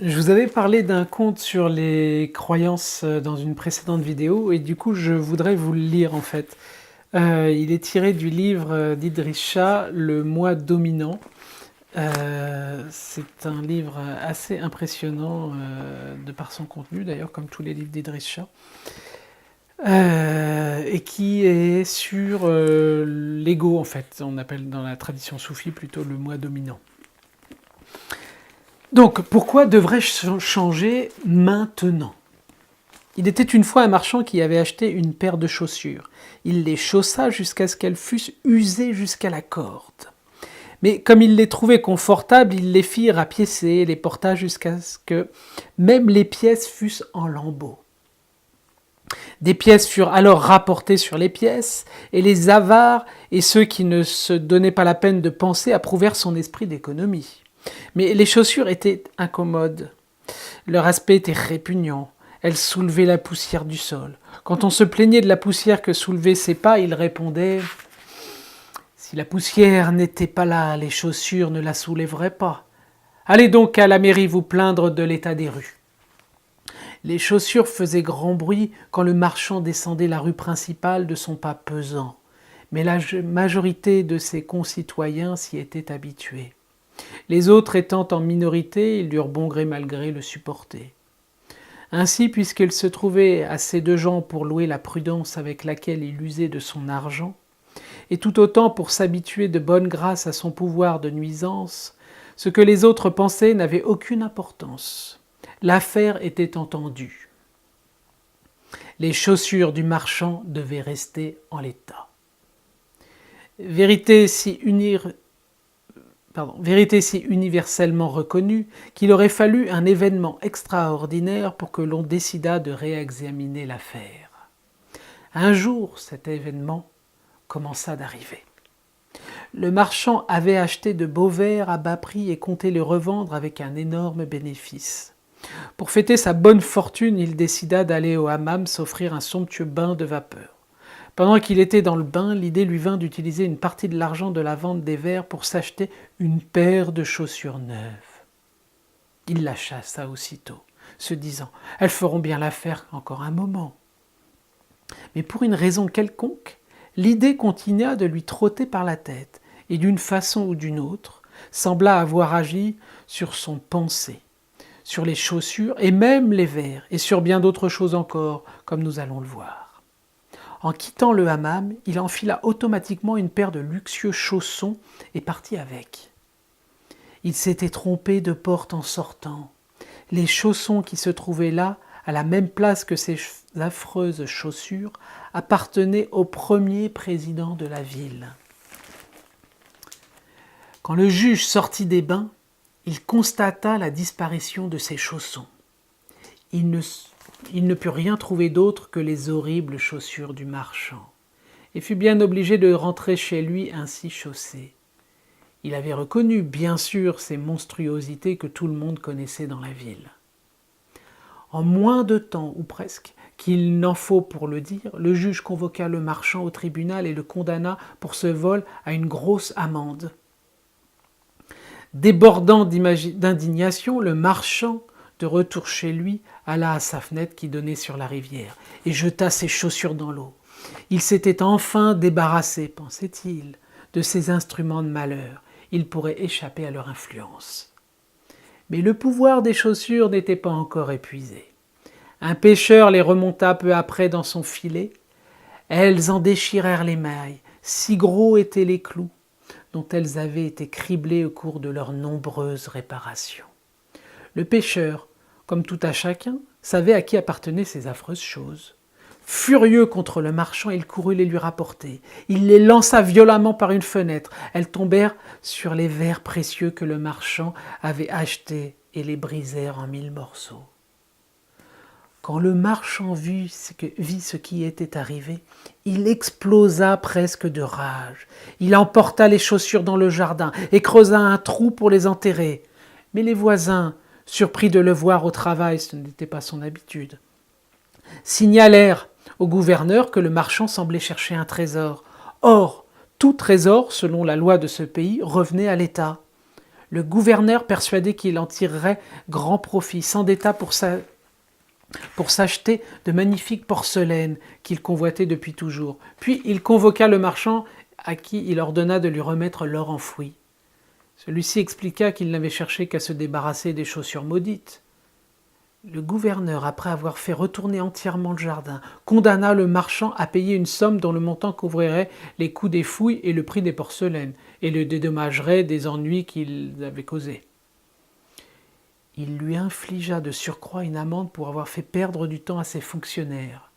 Je vous avais parlé d'un conte sur les croyances dans une précédente vidéo et du coup je voudrais vous le lire en fait. Il est tiré du livre d'Idriss Shah, Le Moi dominant. C'est un livre assez impressionnant de par son contenu d'ailleurs, comme tous les livres d'Idriss Shah. Et qui est sur l'ego en fait. On appelle dans la tradition soufie plutôt le moi dominant. Donc, pourquoi devrais-je changer maintenant? Il était une fois un marchand qui avait acheté une paire de chaussures. Il les chaussa jusqu'à ce qu'elles fussent usées jusqu'à la corde. Mais comme il les trouvait confortables, il les fit rapiécer et les porta jusqu'à ce que même les pièces fussent en lambeaux. Des pièces furent alors rapportées sur les pièces, et les avares et ceux qui ne se donnaient pas la peine de penser approuvèrent son esprit d'économie. Mais les chaussures étaient incommodes. Leur aspect était répugnant. Elles soulevaient la poussière du sol. Quand on se plaignait de la poussière que soulevaient ses pas, il répondait « Si la poussière n'était pas là, les chaussures ne la soulèveraient pas. Allez donc à la mairie vous plaindre de l'état des rues. » Les chaussures faisaient grand bruit quand le marchand descendait la rue principale de son pas pesant. Mais la majorité de ses concitoyens s'y étaient habitués. Les autres étant en minorité, ils durent bon gré mal gré le supporter. Ainsi, puisqu'il se trouvait assez de gens pour louer la prudence avec laquelle il usait de son argent, et tout autant pour s'habituer de bonne grâce à son pouvoir de nuisance, ce que les autres pensaient n'avait aucune importance. L'affaire était entendue. Les chaussures du marchand devaient rester en l'état. Vérité si universellement reconnue qu'il aurait fallu un événement extraordinaire pour que l'on décidât de réexaminer l'affaire. Un jour, cet événement commença d'arriver. Le marchand avait acheté de beaux verres à bas prix et comptait les revendre avec un énorme bénéfice. Pour fêter sa bonne fortune, il décida d'aller au hammam s'offrir un somptueux bain de vapeur. Pendant qu'il était dans le bain, l'idée lui vint d'utiliser une partie de l'argent de la vente des verres pour s'acheter une paire de chaussures neuves. Il la chassa aussitôt, se disant « Elles feront bien l'affaire encore un moment ». Mais pour une raison quelconque, l'idée continua de lui trotter par la tête, et d'une façon ou d'une autre, sembla avoir agi sur son pensée, sur les chaussures et même les verres, et sur bien d'autres choses encore, comme nous allons le voir. En quittant le hammam, il enfila automatiquement une paire de luxueux chaussons et partit avec. Il s'était trompé de porte en sortant. Les chaussons qui se trouvaient là, à la même place que ces affreuses chaussures, appartenaient au premier président de la ville. Quand le juge sortit des bains, il constata la disparition de ses chaussons. Il ne put rien trouver d'autre que les horribles chaussures du marchand, et fut bien obligé de rentrer chez lui ainsi chaussé. Il avait reconnu, bien sûr, ces monstruosités que tout le monde connaissait dans la ville. En moins de temps, ou presque, qu'il n'en faut pour le dire, le juge convoqua le marchand au tribunal et le condamna pour ce vol à une grosse amende. Débordant d'indignation, le marchand, de retour chez lui, alla à sa fenêtre qui donnait sur la rivière et jeta ses chaussures dans l'eau. Il s'était enfin débarrassé, pensait-il, de ses instruments de malheur. Il pourrait échapper à leur influence. Mais le pouvoir des chaussures n'était pas encore épuisé. Un pêcheur les remonta peu après dans son filet. Elles en déchirèrent les mailles, si gros étaient les clous dont elles avaient été criblées au cours de leurs nombreuses réparations. Le pêcheur, comme tout à chacun, savait à qui appartenaient ces affreuses choses. Furieux contre le marchand, il courut les lui rapporter. Il les lança violemment par une fenêtre. Elles tombèrent sur les verres précieux que le marchand avait achetés et les brisèrent en 1000 morceaux. Quand le marchand vit ce qui était arrivé, il explosa presque de rage. Il emporta les chaussures dans le jardin et creusa un trou pour les enterrer. Mais les voisins, surpris de le voir au travail, ce n'était pas son habitude, signalèrent au gouverneur que le marchand semblait chercher un trésor. Or, tout trésor, selon la loi de ce pays, revenait à l'État. Le gouverneur, persuadé qu'il en tirerait grand profit, s'endetta pour s'acheter de magnifiques porcelaines qu'il convoitait depuis toujours. Puis il convoqua le marchand à qui il ordonna de lui remettre l'or enfoui. Celui-ci expliqua qu'il n'avait cherché qu'à se débarrasser des chaussures maudites. Le gouverneur, après avoir fait retourner entièrement le jardin, condamna le marchand à payer une somme dont le montant couvrirait les coûts des fouilles et le prix des porcelaines, et le dédommagerait des ennuis qu'il avait causés. Il lui infligea de surcroît une amende pour avoir fait perdre du temps à ses fonctionnaires.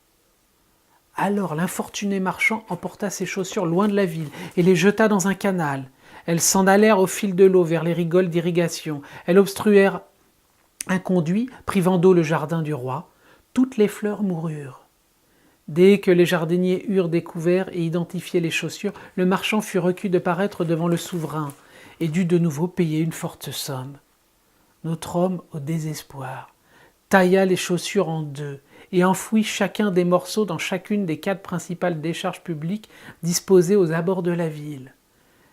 Alors l'infortuné marchand emporta ses chaussures loin de la ville et les jeta dans un canal. Elles s'en allèrent au fil de l'eau vers les rigoles d'irrigation. Elles obstruèrent un conduit, privant d'eau le jardin du roi. Toutes les fleurs moururent. Dès que les jardiniers eurent découvert et identifié les chaussures, le marchand fut requis de paraître devant le souverain et dut de nouveau payer une forte somme. Notre homme, au désespoir, tailla les chaussures en deux et enfouit chacun des morceaux dans chacune des 4 principales décharges publiques disposées aux abords de la ville.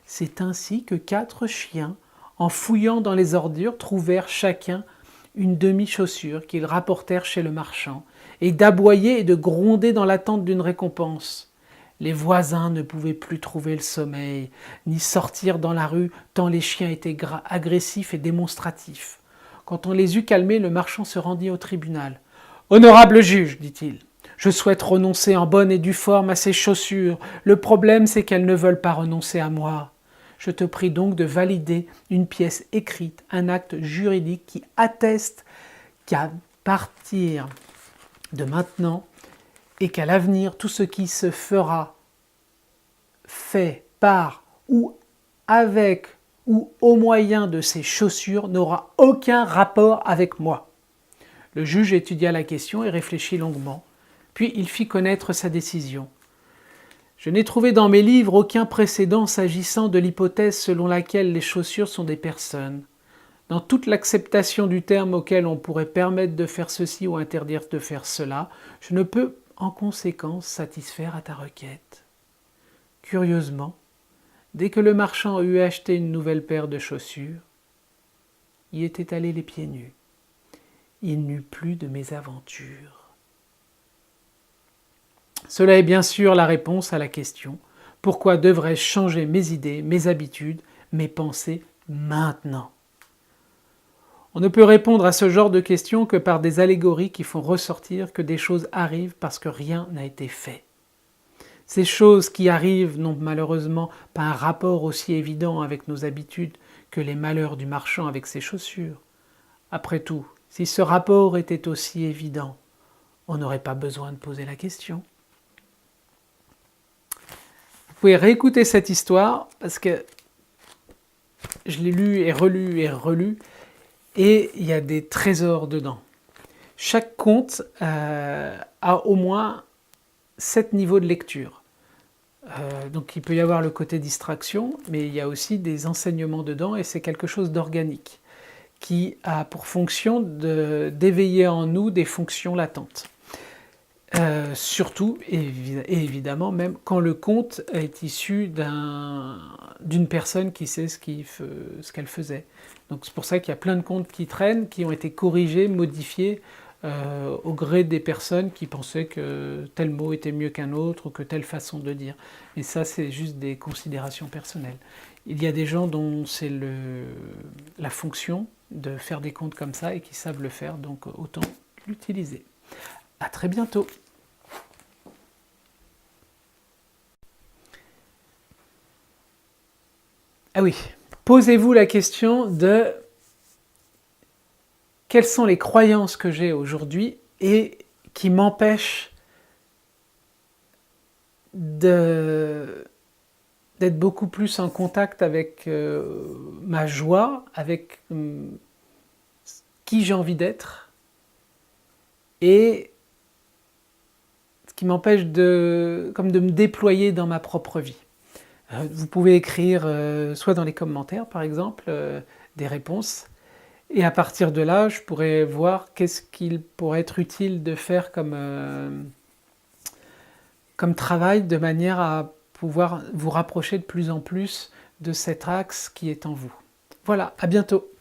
C'est ainsi que 4 chiens, en fouillant dans les ordures, trouvèrent chacun une demi-chaussure qu'ils rapportèrent chez le marchand, et d'aboyer et de gronder dans l'attente d'une récompense. Les voisins ne pouvaient plus trouver le sommeil, ni sortir dans la rue, tant les chiens étaient agressifs et démonstratifs. Quand on les eut calmés, le marchand se rendit au tribunal. « Honorable juge, dit-il, je souhaite renoncer en bonne et due forme à ces chaussures. Le problème, c'est qu'elles ne veulent pas renoncer à moi. Je te prie donc de valider une pièce écrite, un acte juridique qui atteste qu'à partir de maintenant et qu'à l'avenir, tout ce qui se fera fait par ou avec ou au moyen de ces chaussures n'aura aucun rapport avec moi. » Le juge étudia la question et réfléchit longuement, puis il fit connaître sa décision. Je n'ai trouvé dans mes livres aucun précédent s'agissant de l'hypothèse selon laquelle les chaussures sont des personnes. Dans toute l'acceptation du terme auquel on pourrait permettre de faire ceci ou interdire de faire cela, je ne peux en conséquence satisfaire à ta requête. Curieusement, dès que le marchand eut acheté une nouvelle paire de chaussures, y était allé les pieds nus. Il n'eut plus de mésaventure. Cela est bien sûr la réponse à la question « Pourquoi devrais-je changer mes idées, mes habitudes, mes pensées maintenant ?» On ne peut répondre à ce genre de questions que par des allégories qui font ressortir que des choses arrivent parce que rien n'a été fait. Ces choses qui arrivent n'ont malheureusement pas un rapport aussi évident avec nos habitudes que les malheurs du marchand avec ses chaussures. Après tout, si ce rapport était aussi évident, on n'aurait pas besoin de poser la question. Vous pouvez réécouter cette histoire parce que je l'ai lu et relu et il y a des trésors dedans. Chaque conte a au moins 7 niveaux de lecture. Donc il peut y avoir le côté distraction, mais il y a aussi des enseignements dedans et c'est quelque chose d'organique qui a pour fonction d'éveiller en nous des fonctions latentes. Surtout, et évidemment, même quand le conte est issu d'une personne qui sait ce qu'elle faisait. Donc c'est pour ça qu'il y a plein de contes qui traînent, qui ont été corrigés, modifiés au gré des personnes qui pensaient que tel mot était mieux qu'un autre ou que telle façon de dire. Et ça, c'est juste des considérations personnelles. Il y a des gens dont c'est la fonction de faire des contes comme ça et qui savent le faire, donc autant l'utiliser. À très bientôt. Ah oui, posez-vous la question de quelles sont les croyances que j'ai aujourd'hui et qui m'empêchent d'être beaucoup plus en contact avec ma joie, avec qui j'ai envie d'être, et ce qui m'empêche de me déployer dans ma propre vie. Vous pouvez écrire soit dans les commentaires par exemple des réponses et à partir de là je pourrais voir qu'est-ce qu'il pourrait être utile de faire comme travail de manière à pouvoir vous rapprocher de plus en plus de cet axe qui est en vous. Voilà, à bientôt.